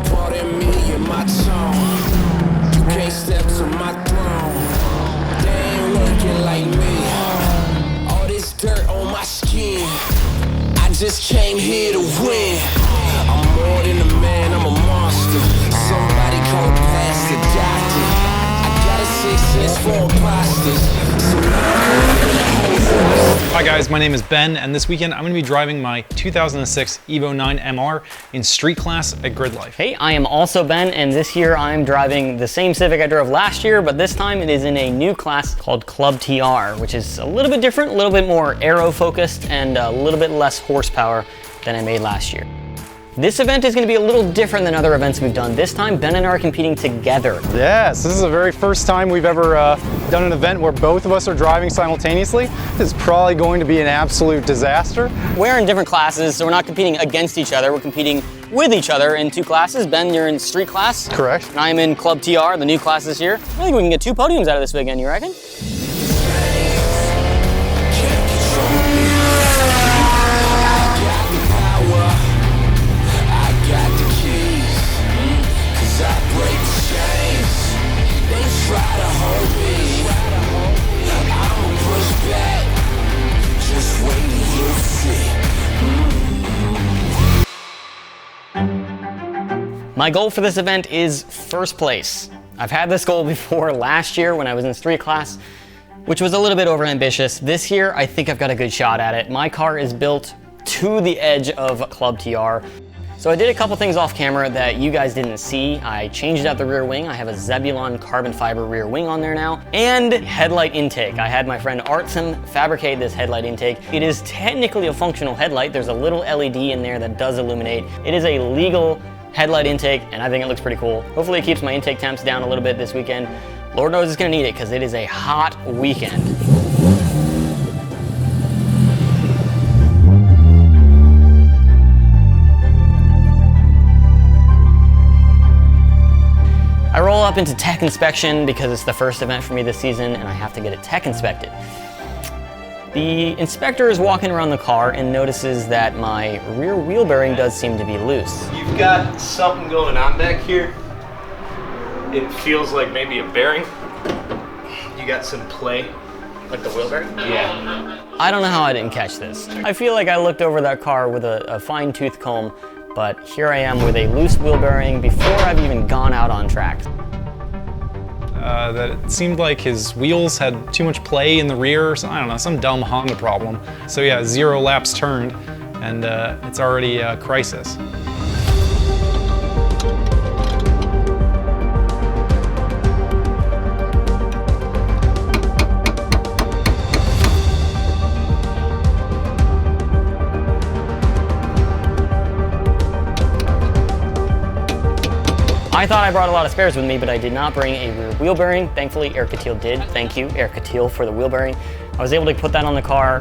Pardon me and my tone. You can't step to my throne. They ain't looking like me. All this dirt on my skin. I just came here to win. I'm more than a man, I'm a monster. Somebody call past the doctor. I got a 6 cents for imposters. So hi guys, my name is Ben, and this weekend I'm going to be driving my 2006 Evo 9 MR in street class at Grid Life. Hey, I am also Ben, and this year I'm driving the same Civic I drove last year, but this time it is in a new class called ClubTR, which is a little bit different, a little bit more aero focused, and a little bit less horsepower than I made last year. This event is going to be a little different than other events we've done. This time, Ben and I are competing together. Yes, this is the very first time we've ever done an event where both of us are driving simultaneously. It's probably going to be an absolute disaster. We're in different classes, so we're not competing against each other. We're competing with each other in 2 classes. Ben, you're in street class. Correct. And I'm in ClubTR, the new class this year. I think we can get 2 podiums out of this weekend, you reckon? My goal for this event is first place. I've had this goal before last year when I was in street class, which was a little bit overambitious. This year, I think I've got a good shot at it. My car is built to the edge of ClubTR. So I did a couple things off camera that you guys didn't see. I changed out the rear wing. I have a Zebulon carbon fiber rear wing on there now. And headlight intake. I had my friend Artsum fabricate this headlight intake. It is technically a functional headlight. There's a little LED in there that does illuminate. It is a legal headlight intake, and I think it looks pretty cool. Hopefully it keeps my intake temps down a little bit this weekend. Lord knows it's gonna need it because it is a hot weekend. I roll up into tech inspection because it's the first event for me this season and I have to get it tech inspected. The inspector is walking around the car and notices that my rear wheel bearing does seem to be loose. You've got something going on back here. It feels like maybe a bearing. You got some play. Like the wheel bearing? Yeah. I don't know how I didn't catch this. I feel like I looked over that car with a fine-tooth comb, but here I am with a loose wheel bearing before I've even gone out on track. That it seemed like his wheels had too much play in the rear, or something, I don't know, some dumb Honda problem. So yeah, 0 laps turned, and it's already a crisis. I thought I brought a lot of spares with me, but I did not bring a rear wheel bearing. Thankfully, Air Catil did. Thank you, Air Catil, for the wheel bearing. I was able to put that on the car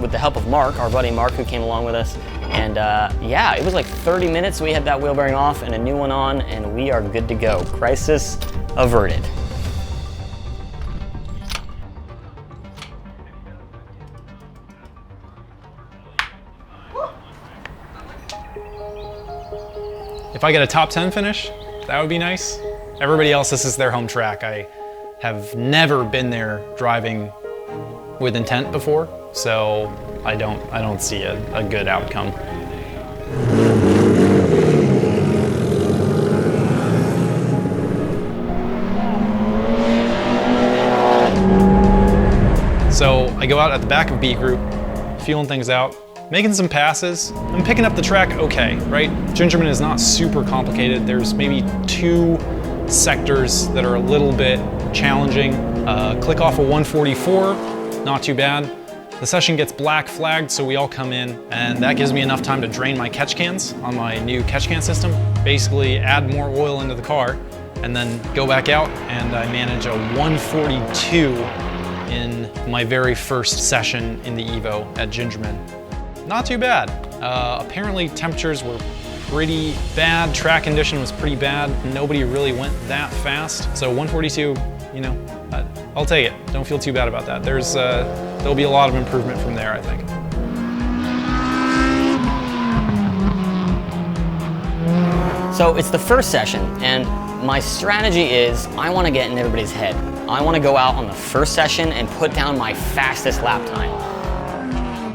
with the help of Mark, our buddy Mark, who came along with us. And yeah, it was like 30 minutes. We had that wheel bearing off and a new one on, and we are good to go. Crisis averted. If I get a top 10 finish, that would be nice. Everybody else, this is their home track. I have never been there driving with intent before, so I don't see a good outcome. So I go out at the back of B group, feeling things out, making some passes. I'm picking up the track okay, right? Gingerman is not super complicated. There's maybe 2 sectors that are a little bit challenging. Click off a 144, not too bad. The session gets black flagged, so we all come in, and that gives me enough time to drain my catch cans on my new catch can system. Basically add more oil into the car, and then go back out, and I manage a 142 in my very first session in the Evo at Gingerman. Not too bad. Apparently temperatures were pretty bad, track condition was pretty bad. Nobody really went that fast. So 142, you know, I'll take it. Don't feel too bad about that. There'll be a lot of improvement from there, I think. So it's the first session, and my strategy is I want to get in everybody's head. I want to go out on the first session and put down my fastest lap time.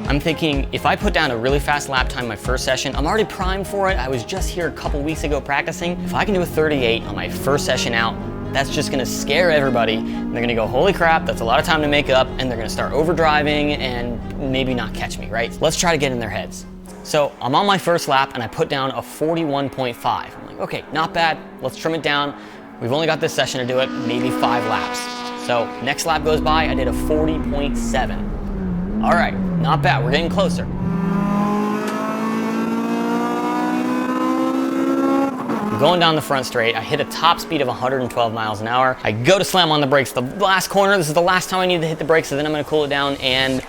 I'm thinking if I put down a really fast lap time my first session, I'm already primed for it. I was just here a couple weeks ago practicing. If I can do a 38 on my first session out, that's just gonna scare everybody. They're gonna go, holy crap, that's a lot of time to make up, and they're gonna start overdriving and maybe not catch me, right? Let's try to get in their heads. So I'm on my first lap and I put down a 41.5. I'm like, okay, not bad, let's trim it down. We've only got this session to do it, maybe 5 laps. So next lap goes by, I did a 40.7. All right, not bad, we're getting closer. Going down the front straight, I hit a top speed of 112 miles an hour. I go to slam on the brakes, the last corner, this is the last time I need to hit the brakes, so then I'm gonna cool it down, and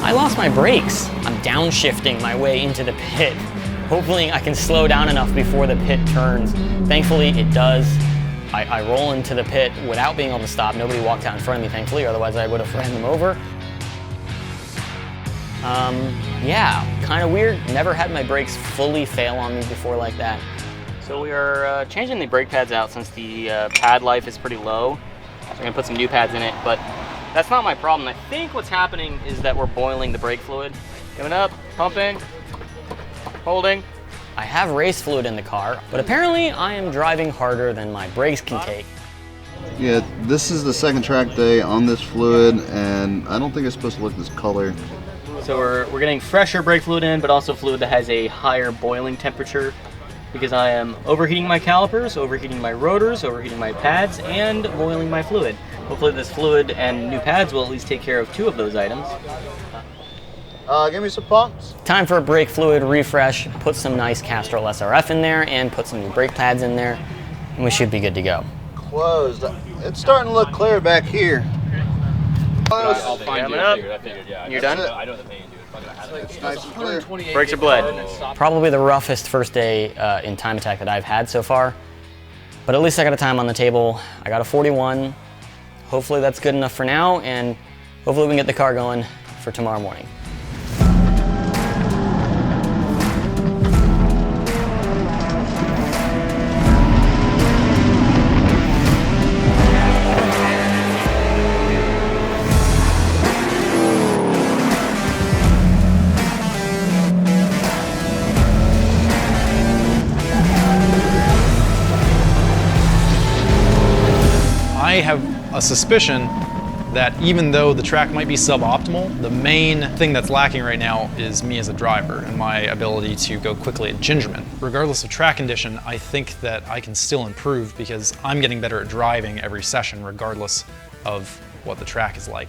I lost my brakes. I'm downshifting my way into the pit. Hopefully I can slow down enough before the pit turns. Thankfully it does. I roll into the pit without being able to stop. Nobody walked out in front of me, thankfully, otherwise I would have ran them over. Yeah, kind of weird. Never had my brakes fully fail on me before like that. So we are changing the brake pads out since the pad life is pretty low. So we're gonna put some new pads in it, but that's not my problem. I think what's happening is that we're boiling the brake fluid. Giving up, pumping, holding. I have race fluid in the car, but apparently I am driving harder than my brakes can take. Yeah, this is the second track day on this fluid, and I don't think it's supposed to look this color. So we're getting fresher brake fluid in, but also fluid that has a higher boiling temperature, because I am overheating my calipers, overheating my rotors, overheating my pads, and boiling my fluid. Hopefully this fluid and new pads will at least take care of 2 of those items. Give me some pumps. Time for a brake fluid refresh, put some nice Castrol SRF in there, and put some new brake pads in there, and we should be good to go. Closed. It's starting to look clear back here. Close. I'll find you. I figured, yeah. You're done? I know the pain, dude. It's nice and clear. Brakes are bled. Probably the roughest first day in time attack that I've had so far, but at least I got a time on the table. I got a 41. Hopefully that's good enough for now, and hopefully we can get the car going for tomorrow morning. I have a suspicion that even though the track might be suboptimal, the main thing that's lacking right now is me as a driver and my ability to go quickly at Gingerman. Regardless of track condition, I think that I can still improve because I'm getting better at driving every session regardless of what the track is like.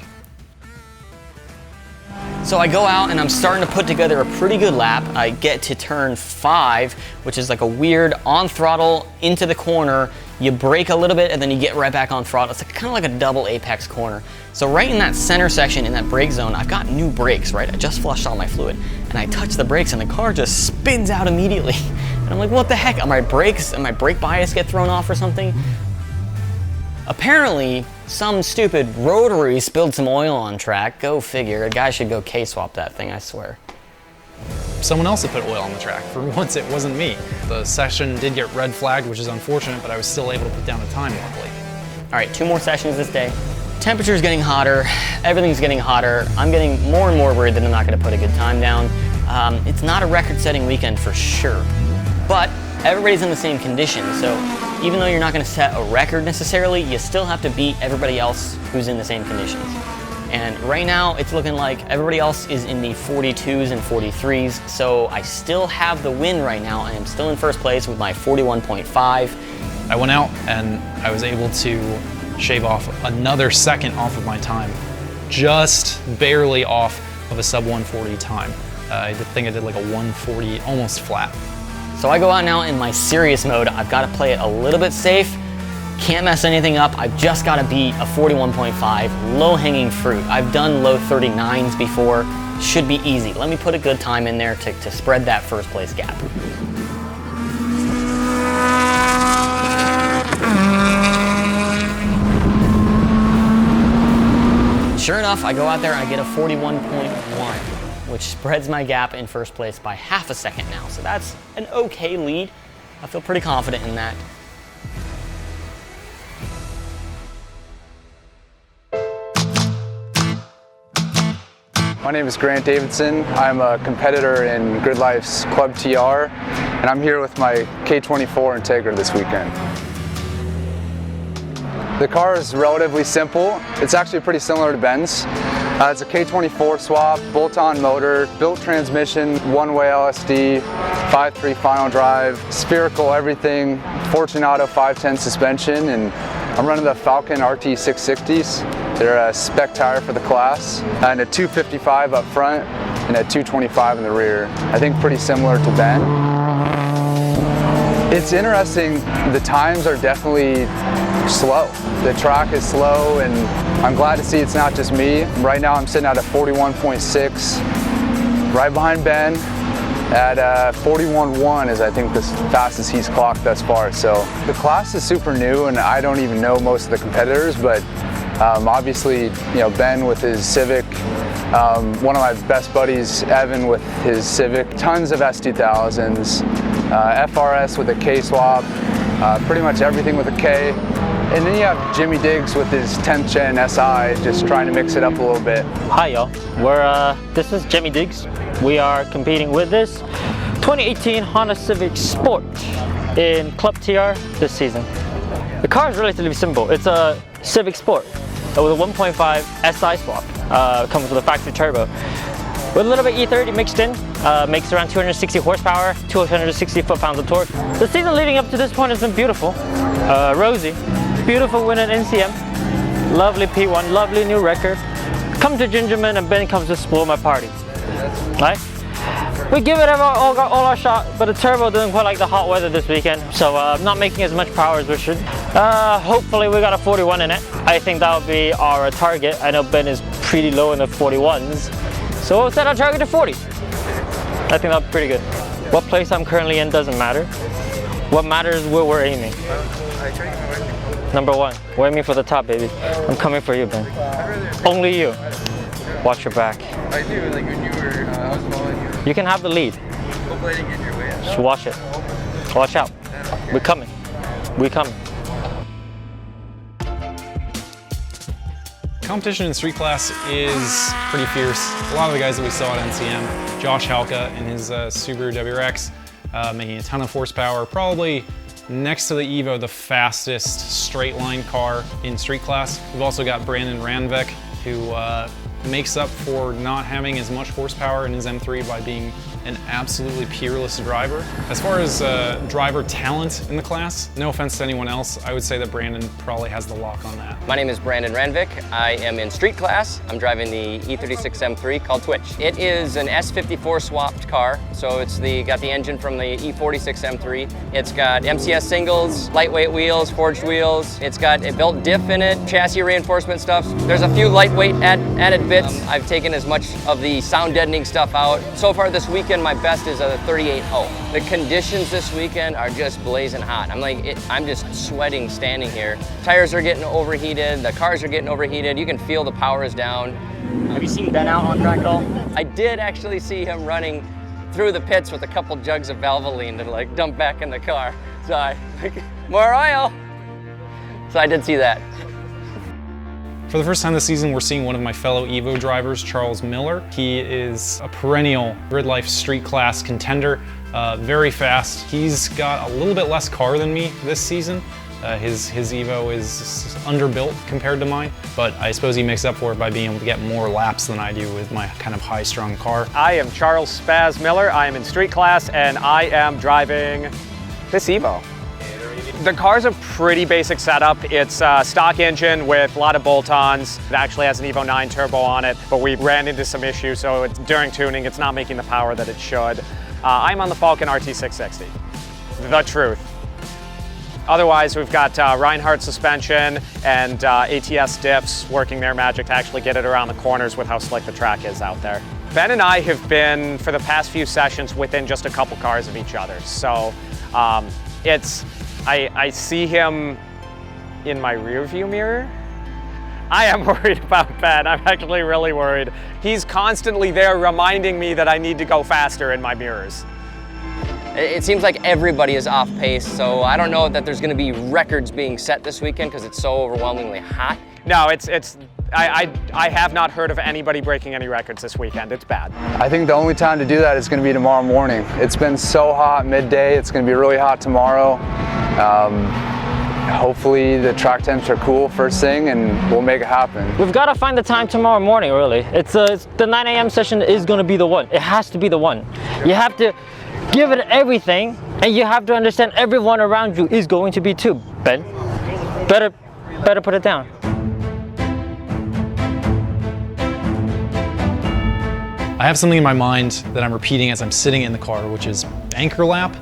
So I go out and I'm starting to put together a pretty good lap. I get to turn 5, which is like a weird on throttle into the corner. You brake a little bit and then you get right back on throttle. It's like, kind of like a double apex corner. So right in that center section, in that brake zone, I've got new brakes, right? I just flushed all my fluid and I touch the brakes and the car just spins out immediately. And I'm like, what the heck? Are my brakes, and my brake bias get thrown off or something? Apparently, some stupid rotary spilled some oil on track. Go figure. A guy should go K-swap that thing, I swear. Someone else had put oil on the track. For once, it wasn't me. The session did get red flagged, which is unfortunate, but I was still able to put down a time luckily. All right, 2 more sessions this day. Temperature's getting hotter, everything's getting hotter. I'm getting more and more worried that I'm not gonna put a good time down. It's not a record-setting weekend for sure, but everybody's in the same condition, so even though you're not gonna set a record necessarily, you still have to beat everybody else who's in the same conditions. And right now, it's looking like everybody else is in the 42s and 43s, so I still have the win right now. I am still in first place with my 41.5. I went out and I was able to shave off another second off of my time, just barely off of a sub 140 time. I think I did like a 140, almost flat. So I go out now in my serious mode. I've got to play it a little bit safe. Can't mess anything up. I've just got to beat a 41.5, low-hanging fruit. I've done low 39s before. Should be easy. Let me put a good time in there to spread that first place gap. Sure enough, I go out there and I get a 41.1, which spreads my gap in first place by half a second now. So that's an okay lead. I feel pretty confident in that. My name is Grant Davidson. I'm a competitor in Grid Life's ClubTR, and I'm here with my K24 Integra this weekend. The car is relatively simple. It's actually pretty similar to Ben's. It's a K24 swap, bolt-on motor, built transmission, one-way LSD, 5.3 final drive, spherical everything, Fortunato 510 suspension, and I'm running the Falcon RT660s. They're a spec tire for the class, and a 255 up front and a 225 in the rear. I think pretty similar to Ben. It's interesting, the times are definitely slow. The track is slow, and I'm glad to see it's not just me. Right now I'm sitting at a 41.6, right behind Ben at 41.1 is I think the fastest he's clocked thus far. So the class is super new, and I don't even know most of the competitors, but obviously, you know, Ben with his Civic, one of my best buddies, Evan, with his Civic, tons of S2000s, FRS with a K swap, pretty much everything with a K. And then you have Jimmy Diggs with his 10th gen SI, just trying to mix it up a little bit. Hi y'all, this is Jimmy Diggs. We are competing with this 2018 Honda Civic Sport in ClubTR this season. The car is relatively simple. It's a Civic Sport with a 1.5 SI swap. Comes with a factory turbo. With a little bit E30 mixed in, makes around 260 horsepower, 260 foot-pounds of torque. The season leading up to this point has been beautiful. Rosy, beautiful win at NCM, lovely P1, lovely new record. Come to Gingerman and Ben comes to spoil my party. Right? We give it all our shot, but the turbo doesn't quite like the hot weather this weekend, so not making as much power as we should. Hopefully we got a 41 in it. I think that would be our target. I know Ben is pretty low in the 41s, so we'll set our target to 40. I think that's pretty good. What place I'm currently in doesn't matter. What matters is where we're aiming. Number one, we're aiming for the top, baby. I'm coming for you, Ben. Only you. Watch your back. I do, like when you were, I was following you. You can have the lead. Hopefully I didn't get in your way. Just watch it. Watch out. We're coming. We're coming. Competition in street class is pretty fierce. A lot of the guys that we saw at NCM, Josh Halka in his Subaru WRX, making a ton of horsepower, probably next to the Evo, the fastest straight line car in street class. We've also got Brandon Ranvik, who makes up for not having as much horsepower in his M3 by being an absolutely peerless driver. As far as driver talent in the class, no offense to anyone else, I would say that Brandon probably has the lock on that. My name is Brandon Ranvik. I am in street class. I'm driving the E36 M3 called Twitch. It is an S54 swapped car, so it's got the engine from the E46 M3. It's got MCS singles, lightweight wheels, forged wheels. It's got a built diff in it, chassis reinforcement stuff. There's a few lightweight added bits. I've taken as much of the sound deadening stuff out. So far this weekend, my best is a 38.0. The conditions this weekend are just blazing hot. I'm just sweating standing here. Tires are getting overheated, the cars are getting overheated. You can feel the power is down. Have you seen Ben out on track at all? I did actually see him running through the pits with a couple jugs of Valvoline to like dump back in the car. So more oil. So I did see that. For the first time this season, we're seeing one of my fellow Evo drivers, Charles Miller. He is a perennial Grid Life street class contender, very fast. He's got a little bit less car than me this season. His Evo is underbuilt compared to mine, but I suppose he makes up for it by being able to get more laps than I do with my kind of high-strung car. I am Charles Spaz Miller. I am in street class, and I am driving this Evo. The car's a pretty basic setup. It's a stock engine with a lot of bolt-ons. It actually has an Evo 9 turbo on it, but we ran into some issues, so during tuning, it's not making the power that it should. I'm on the Falcon RT660, the truth. Otherwise, we've got Reinhardt suspension and ATS diffs working their magic to actually get it around the corners with how slick the track is out there. Ben and I have been, for the past few sessions, within just a couple cars of each other. So I see him in my rear view mirror, I am worried about Ben. I'm actually really worried. He's constantly there reminding me that I need to go faster in my mirrors. It seems like everybody is off pace, so I don't know that there's going to be records being set this weekend because it's so overwhelmingly hot. No, I have not heard of anybody breaking any records this weekend. It's bad. I think the only time to do that is going to be tomorrow morning. It's been so hot midday. It's going to be really hot tomorrow. Hopefully the track temps are cool first thing and we'll make it happen. We've got to find the time tomorrow morning, really. It's the 9 a.m. session is going to be the one. It has to be the one. You have to give it everything, and you have to understand everyone around you is going to be too. Ben, better put it down. I have something in my mind that I'm repeating as I'm sitting in the car, which is anchor lap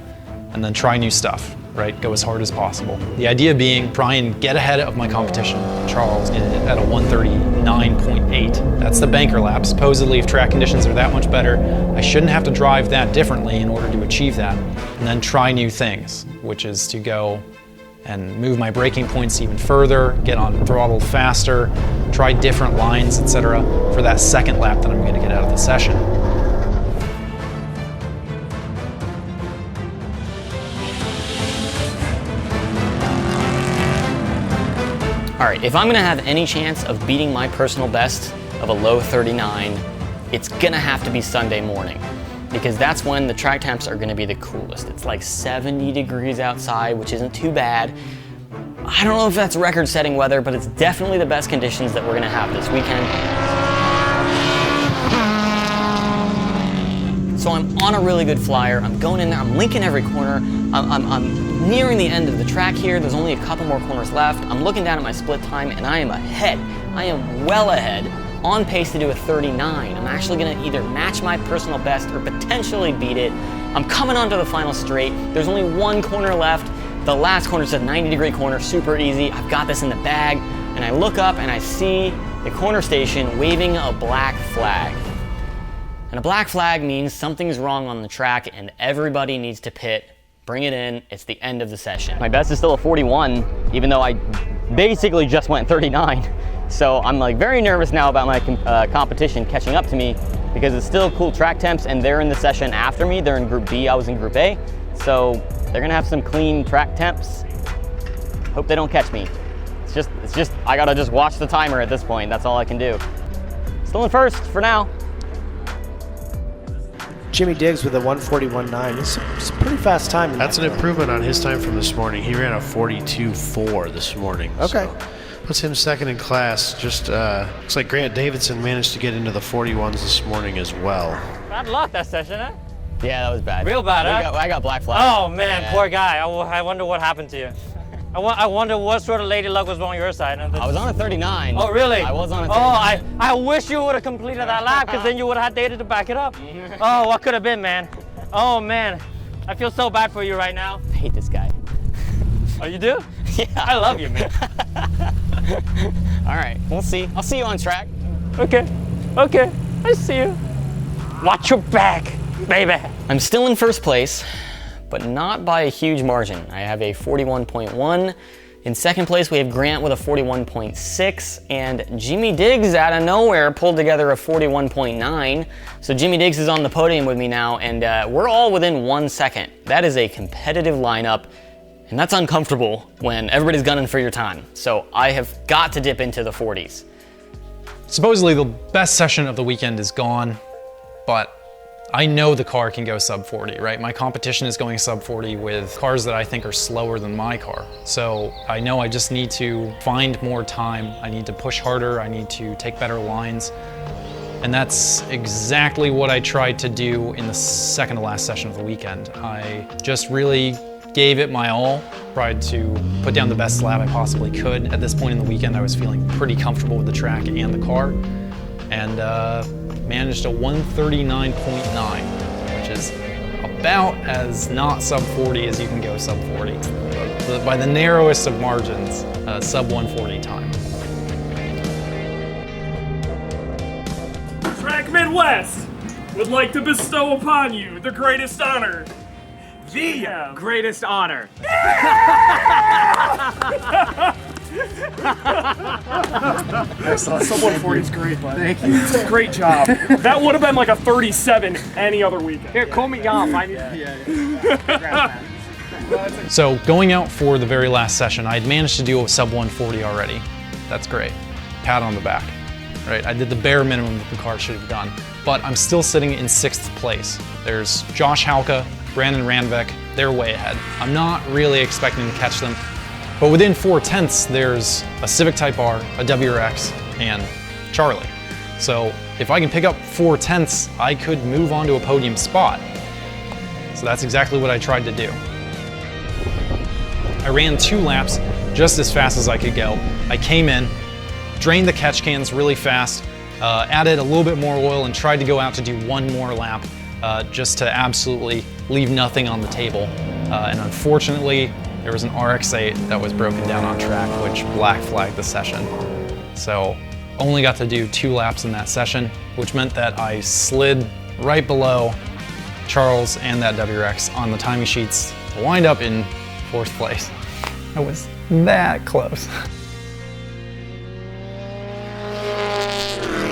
and then try new stuff, right? Go as hard as possible. The idea being try and get ahead of my competition, Charles, at a 139.8. That's the banker lap. Supposedly, if track conditions are that much better, I shouldn't have to drive that differently in order to achieve that. And then try new things, which is to go and move my braking points even further, get on throttle faster, try different lines, etc. for that second lap that I'm going to get out of the session. All right, if I'm gonna have any chance of beating my personal best of a low 39, it's gonna have to be Sunday morning, because that's when the track temps are gonna be the coolest. It's like 70 degrees outside, which isn't too bad. I don't know if that's record-setting weather, but it's definitely the best conditions that we're gonna have this weekend. So I'm on a really good flyer. I'm going in there, I'm linking every corner. I'm nearing the end of the track here. There's only a couple more corners left. I'm looking down at my split time and I am ahead. I am well ahead, on pace to do a 39. I'm actually gonna either match my personal best or potentially beat it. I'm coming onto the final straight. There's only one corner left. The last corner is a 90-degree corner, super easy. I've got this in the bag. And I look up and I see the corner station waving a black flag. And a black flag means something's wrong on the track and everybody needs to pit. Bring it in, it's the end of the session. My best is still a 41, even though I basically just went 39. So I'm like very nervous now about my competition catching up to me because it's still cool track temps and they're in the session after me. They're in Group B, I was in Group A. So they're gonna have some clean track temps. Hope they don't catch me. It's just, I gotta just watch the timer at this point. That's all I can do. Still in first for now. Jimmy Diggs with a 141.9. It's a pretty fast time. That's an improvement on his time from this morning. He ran a 42.4 this morning. Okay. So puts him second in class. Just looks like Grant Davidson managed to get into the 41s this morning as well. Bad luck that session, huh? Yeah, that was bad. Real bad, huh? I got black flag. Oh man, Yeah. poor guy. I wonder what happened to you. I wonder what sort of lady luck was on your side. I was on a 39. Oh, really? I was on a 39. Oh, I wish you would have completed that lap, because then you would have had data to back it up. Oh, what could have been, man? Oh, man. I feel so bad for you right now. I hate this guy. Oh, you do? Yeah. I love you, man. All right, we'll see. I'll see you on track. Okay. Okay. I see you. Watch your back, baby. I'm still in first place, but not by a huge margin. I have a 41.1. In second place, we have Grant with a 41.6, and Jimmy Diggs out of nowhere pulled together a 41.9. So Jimmy Diggs is on the podium with me now, and we're all within 1 second. That is a competitive lineup, and that's uncomfortable when everybody's gunning for your time. So I have got to dip into the 40s. Supposedly the best session of the weekend is gone, but I know the car can go sub 40, right? My competition is going sub 40 with cars that I think are slower than my car. So I know I just need to find more time. I need to push harder. I need to take better lines. And that's exactly what I tried to do in the second to last session of the weekend. I just really gave it my all, tried to put down the best lap I possibly could. At this point in the weekend, I was feeling pretty comfortable with the track and the car. And managed a 139.9, which is about as not sub 40 as you can go sub 40. By the narrowest of margins, sub 140 time. Track Midwest would like to bestow upon you the greatest honor. The Greatest honor. Excellent. Sub 140 is great, bud. Thank you. Great job. That would have been like a 37 any other weekend. Here, call me off. I need. So going out for the very last session, I had managed to do a sub 140 already. That's great. Pat on the back. Right? I did the bare minimum that the car should have done. But I'm still sitting in 6th place. There's Josh Halka, Brandon Randvik, they're way ahead. I'm not really expecting to catch them. But within 4/10, there's a Civic Type R, a WRX, and Charlie. So if I can pick up 4/10, I could move on to a podium spot. So that's exactly what I tried to do. I ran 2 laps just as fast as I could go. I came in, drained the catch cans really fast, added a little bit more oil and tried to go out to do 1 more lap just to absolutely leave nothing on the table. And unfortunately, there was an RX-8 that was broken down on track, which black flagged the session. So only got to do 2 laps in that session, which meant that I slid right below Charles and that WRX on the timing sheets to wind up in 4th place. I was that close.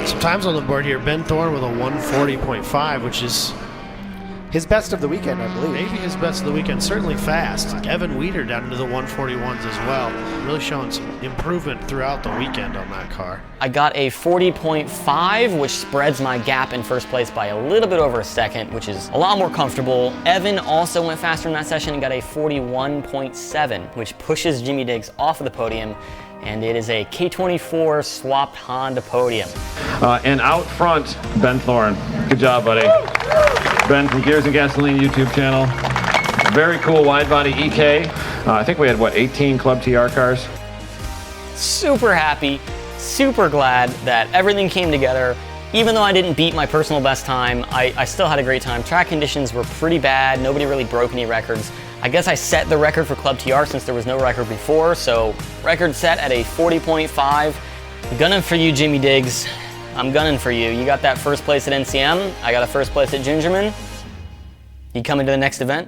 Some times on the board here, Ben Thorne with a 140.5, which is his best of the weekend, I believe. maybe his best of the weekend, certainly fast. Evan Weeder down into the 141s as well. Really showing some improvement throughout the weekend on that car. I got a 40.5, which spreads my gap in first place by a little bit over a second, which is a lot more comfortable. Evan also went faster in that session and got a 41.7, which pushes Jimmy Diggs off of the podium, and it is a K24 swapped Honda podium. And out front, Ben Thorne. Good job, buddy. Ben from Gears and Gasoline YouTube channel. Very cool wide body EK. I think we had, what, 18 ClubTR cars? Super happy, super glad that everything came together. Even though I didn't beat my personal best time, I still had a great time. Track conditions were pretty bad. Nobody really broke any records. I guess I set the record for ClubTR since there was no record before, so record set at a 40.5. Gunning for you, Jimmy Diggs. I'm gunning for you. You got that first place at NCM. I got a first place at Gingerman. You coming to the next event?